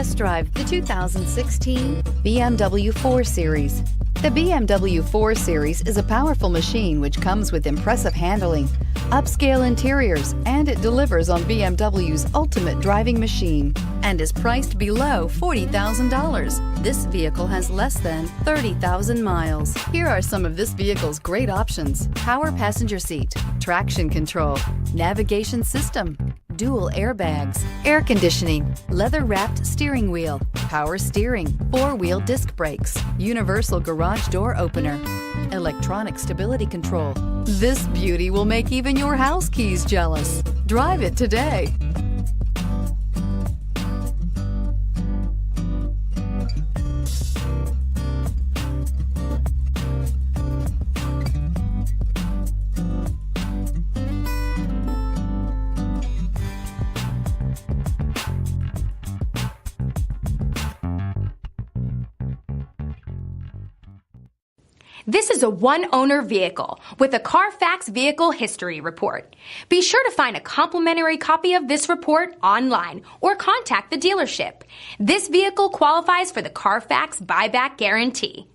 Test drive the 2016 BMW 4 Series. The BMW 4 Series is a powerful machine which comes with impressive handling, upscale interiors, and it delivers on BMW's ultimate driving machine and is priced below $40,000. This vehicle has less than 30,000 miles. Here are some of this vehicle's great options: power passenger seat, traction control, navigation system, dual airbags, air conditioning, leather-wrapped steering wheel, power steering, four-wheel disc brakes, universal garage door opener, electronic stability control. This beauty will make even your house keys jealous. Drive it today. This is a one-owner vehicle with a Carfax Vehicle History Report. Be sure to find a complimentary copy of this report online or contact the dealership. This vehicle qualifies for the Carfax Buyback Guarantee.